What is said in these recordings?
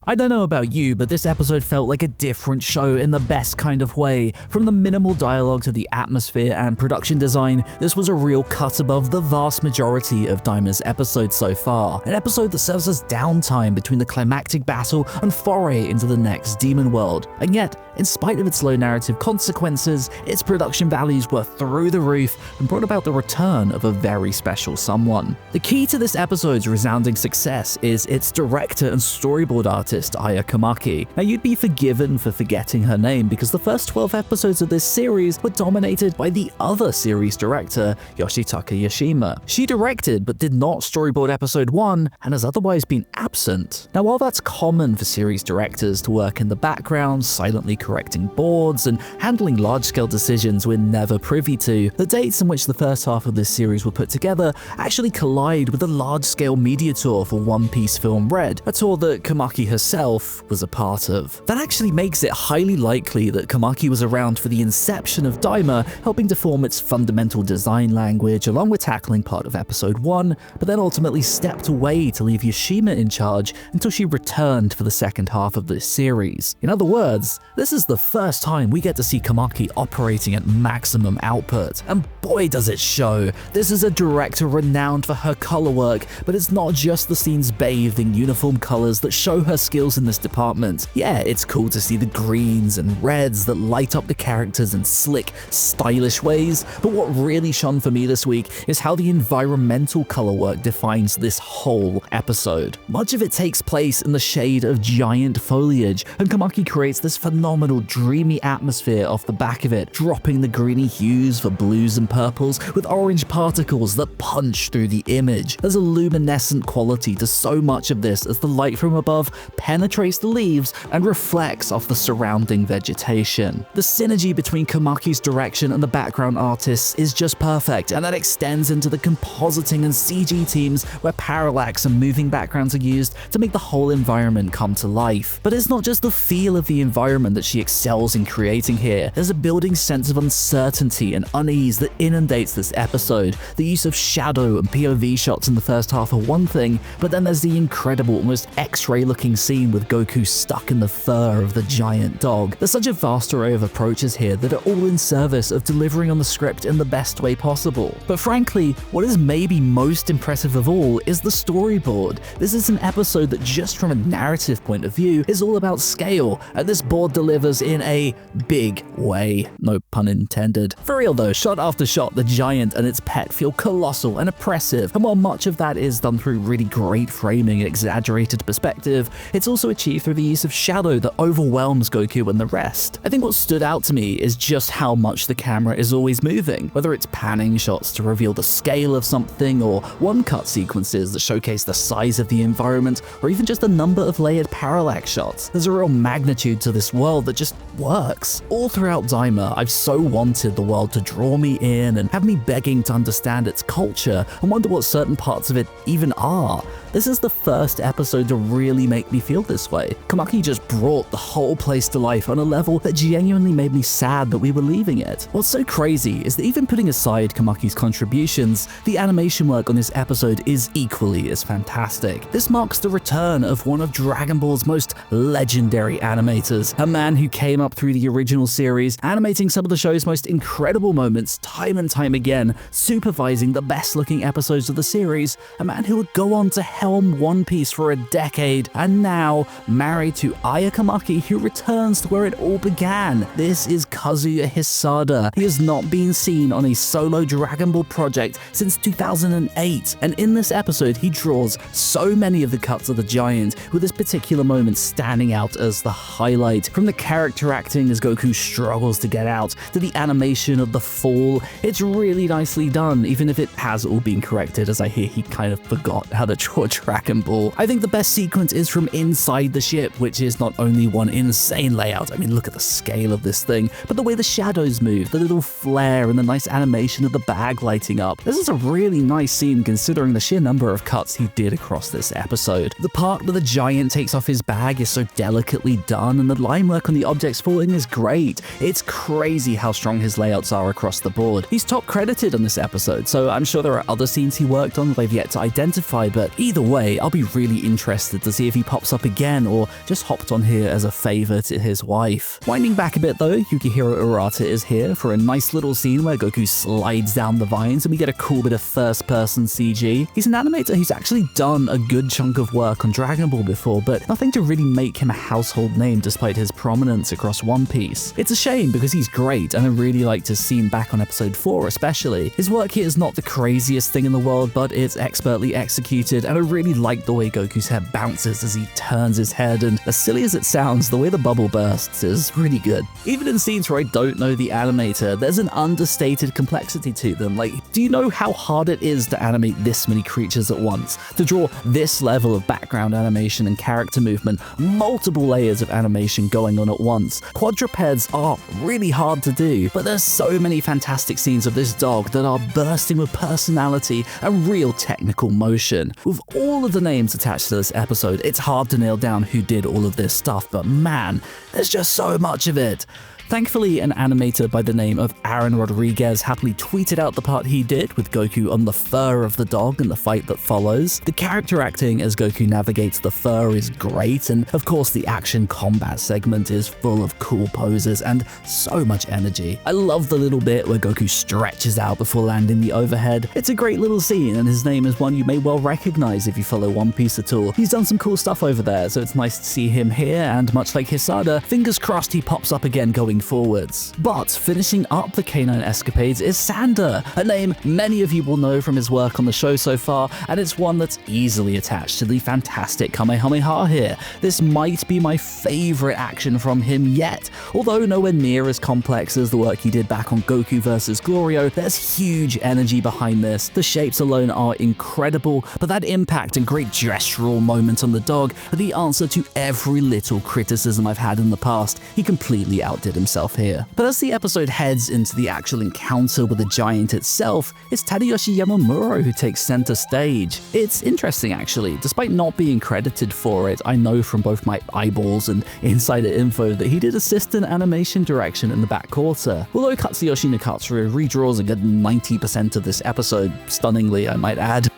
I don't know about you, but this episode felt like a different show in the best kind of way. From the minimal dialogue to the atmosphere and production design, this was a real cut above the vast majority of Daima's episodes so far. An episode that serves as downtime between the climactic battle and foray into the next demon world. And yet, in spite of its low narrative consequences, its production values were through the roof and brought about the return of a very special someone. The key to this episode's resounding success is its director and storyboard artist, Aya Komaki. Now, you'd be forgiven for forgetting her name because the first 12 episodes of this series were dominated by the other series director, Yoshitaka Yoshima. She directed but did not storyboard episode 1 and has otherwise been absent. Now, while that's common for series directors to work in the background, silently correcting boards and handling large-scale decisions we're never privy to, the dates in which the first half of this series were put together actually collide with a large-scale media tour for One Piece Film Red, a tour that Komaki herself was a part of. That actually makes it highly likely that Komaki was around for the inception of Daima, helping to form its fundamental design language along with tackling part of episode 1, but then ultimately stepped away to leave Yoshima in charge until she returned for the second half of this series. In other words, this is the first time we get to see Komaki operating at maximum output, and boy does it show. This is a director renowned for her color work, but it's not just the scenes bathed in uniform colors that show her skills in this department. Yeah, it's cool to see the greens and reds that light up the characters in slick, stylish ways, but what really shone for me this week is how the environmental color work defines this whole episode. Much of it takes place in the shade of giant foliage, and Komaki creates this phenomenal dreamy atmosphere off the back of it, dropping the greeny hues for blues and purples with orange particles that punch through the image. There's a luminescent quality to so much of this as the light from above penetrates the leaves and reflects off the surrounding vegetation. The synergy between Komaki's direction and the background artists is just perfect, and that extends into the compositing and CG teams where parallax and moving backgrounds are used to make the whole environment come to life. But it's not just the feel of the environment that she excels in creating here. There's a building sense of uncertainty and unease that inundates this episode. The use of shadow and POV shots in the first half are one thing, but then there's the incredible, almost X-ray looking scene with Goku stuck in the fur of the giant dog. There's such a vast array of approaches here that are all in service of delivering on the script in the best way possible. But frankly, what is maybe most impressive of all is the storyboard. This is an episode that just from a narrative point of view is all about scale, and this board delivers in a big way. No pun intended. For real though, shot after shot, the giant and its pet feel colossal and oppressive, and while much of that is done through really great framing and exaggerated perspective, it's also achieved through the use of shadow that overwhelms Goku and the rest. I think what stood out to me is just how much the camera is always moving, whether it's panning shots to reveal the scale of something, or one-cut sequences that showcase the size of the environment, or even just a number of layered parallax shots. There's a real magnitude to this world that just works. All throughout Daima, I've so wanted the world to draw me in and have me begging to understand its culture and wonder what certain parts of it even are. This is the first episode to really make me feel this way. Komaki just brought the whole place to life on a level that genuinely made me sad that we were leaving it. What's so crazy is that even putting aside Komaki's contributions, the animation work on this episode is equally as fantastic. This marks the return of one of Dragon Ball's most legendary animators, a man who came up through the original series, animating some of the show's most incredible moments time and time again, supervising the best looking episodes of the series, a man who would go on to helm One Piece for a decade, and now married to Aya Komaki, who returns to where it all began. This is Kazuya Hisada. He has not been seen on a solo Dragon Ball project since 2008, and in this episode he draws so many of the cuts of the giant, with this particular moment standing out as the highlight. From the character acting as Goku struggles to get out, to the animation of the fall, it's really nicely done, even if it has all been corrected, as I hear he kind of forgot how to draw Dragon Ball. I think the best sequence is from inside the ship, which is not only one insane layout, I mean look at the scale of this thing, but the way the shadows move, the little flare and the nice animation of the bag lighting up. This is a really nice scene considering the sheer number of cuts he did across this episode. The part where the giant takes off his bag is so delicately done, and the line work on the objects falling is great. It's crazy how strong his layouts are across the board. storyboard. He's top credited on this episode, so I'm sure there are other scenes he worked on that I've yet to identify, but either way, I'll be really interested to see if he pops up again or just hopped on here as a favor to his wife. Winding back a bit though, Yukihiro Urata is here for a nice little scene where Goku slides down the vines and we get a cool bit of first-person CG. He's an animator who's actually done a good chunk of work on Dragon Ball before, but nothing to really make him a household name despite his prominence across One Piece. It's a shame because he's great and I really liked his scene back on episode 4 especially. His work here is not the craziest thing in the world, but it's expertly executed and I really like the way Goku's head bounces as he turns his head, and as silly as it sounds, the way the bubble bursts is really good. Even in scenes where I don't know the animator, there's an understated complexity to them. Like, do you know how hard it is to animate this many creatures at once? To draw this level of background animation and character movement, multiple layers of animation going on at once. Quadrupeds are really hard to do, but there's so many fantastic scenes of this dog that are bursting with personality and real technical motion. With all of the names attached to this episode, it's hard to nail down who did all of this stuff, but man, there's just so much of it. Thankfully, an animator by the name of Aaron Rodriguez happily tweeted out the part he did with Goku on the fur of the dog in the fight that follows. The character acting as Goku navigates the fur is great, and of course the action combat segment is full of cool poses and so much energy. I love the little bit where Goku stretches out before landing the overhead. It's a great little scene, and his name is one you may well recognize if you follow One Piece at all. He's done some cool stuff over there, so it's nice to see him here, and much like Hisada, fingers crossed he pops up again going forwards. But finishing up the canine escapades is Sander, a name many of you will know from his work on the show so far, and it's one that's easily attached to the fantastic Kamehameha here. This might be my favorite action from him yet. Although nowhere near as complex as the work he did back on Goku vs. Glorio, there's huge energy behind this. The shapes alone are incredible, but that impact and great gestural moment on the dog are the answer to every little criticism I've had in the past. He completely outdid himself here. But as the episode heads into the actual encounter with the giant itself, it's Tadayoshi Yamamuro who takes center stage. It's interesting actually, despite not being credited for it, I know from both my eyeballs and insider info that he did assistant animation direction in the back quarter. Although Katsuyoshi Nakatsuru redraws a good 90% of this episode, stunningly I might add,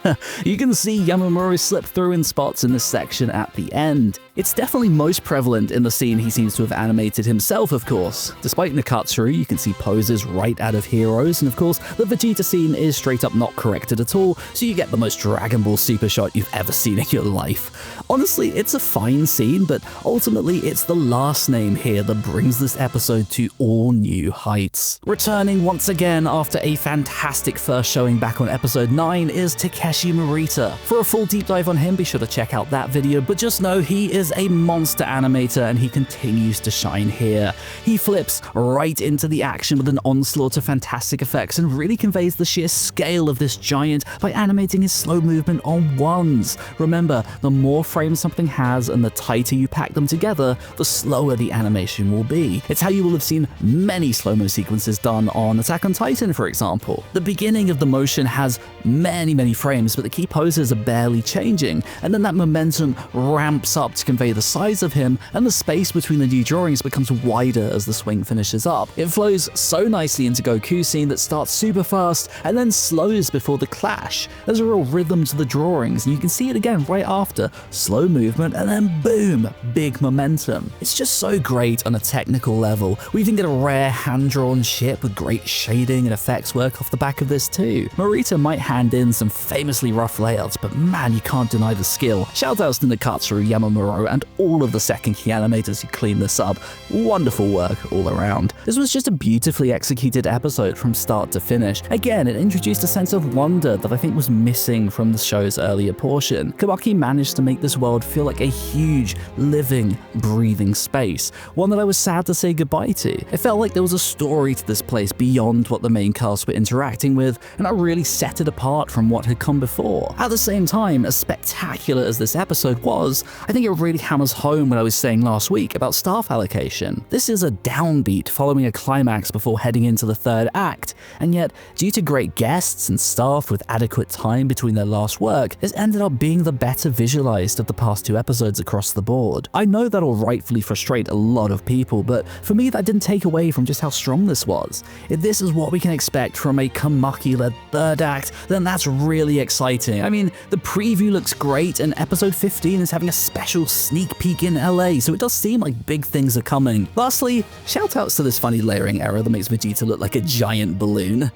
you can see Yamamuro slip through in spots in this section at the end. It's definitely most prevalent in the scene he seems to have animated himself, of course. Despite Nakatsuru, you can see poses right out of Heroes, and of course, the Vegeta scene is straight up not corrected at all, so you get the most Dragon Ball Super shot you've ever seen in your life. Honestly, it's a fine scene, but ultimately it's the last name here that brings this episode to all new heights. Returning once again after a fantastic first showing back on episode 9 is Takeshi Morita. For a full deep dive on him, be sure to check out that video, but just know he is a monster animator and he continues to shine here. He flips right into the action with an onslaught of fantastic effects and really conveys the sheer scale of this giant by animating his slow movement on ones. Remember, the more frames something has and the tighter you pack them together, the slower the animation will be. It's how you will have seen many slow-mo sequences done on Attack on Titan, for example. The beginning of the motion has many frames, but the key poses are barely changing, and then that momentum ramps up to convey the size of him, and the space between the new drawings becomes wider as the swing finishes up. It flows so nicely into Goku's scene that starts super fast and then slows before the clash. There's a real rhythm to the drawings, and you can see it again right after. Slow movement and then boom, big momentum. It's just so great on a technical level. We even get a rare hand-drawn ship with great shading and effects work off the back of this too. Morita might hand in some famously rough layouts, but man, you can't deny the skill. Shoutouts to Nakatsuru, Yamamuro, and all of the second key animators who cleaned this up. Wonderful work all around. This was just a beautifully executed episode from start to finish. Again, it introduced a sense of wonder that I think was missing from the show's earlier portion. Komaki managed to make this world feel like a huge, living, breathing space, one that I was sad to say goodbye to. It felt like there was a story to this place beyond what the main cast were interacting with, and that really set it apart from what had come on before. At the same time, as spectacular as this episode was, I think it really hammers home what I was saying last week about staff allocation. This is a downbeat following a climax before heading into the third act, and yet, due to great guests and staff with adequate time between their last work, this ended up being the better visualized of the past 2 episodes across the board. I know that'll rightfully frustrate a lot of people, but for me that didn't take away from just how strong this was. If this is what we can expect from a Komaki-led third act, then that's really exciting. I mean, the preview looks great, and episode 15 is having a special sneak peek in LA, so it does seem like big things are coming. Lastly, shoutouts to this funny layering error that makes Vegeta look like a giant balloon.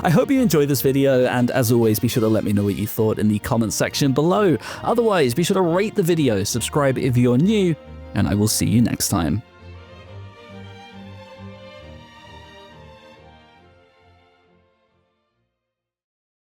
I hope you enjoyed this video, and as always, be sure to let me know what you thought in the comments section below. Otherwise, be sure to rate the video, subscribe if you're new, and I will see you next time.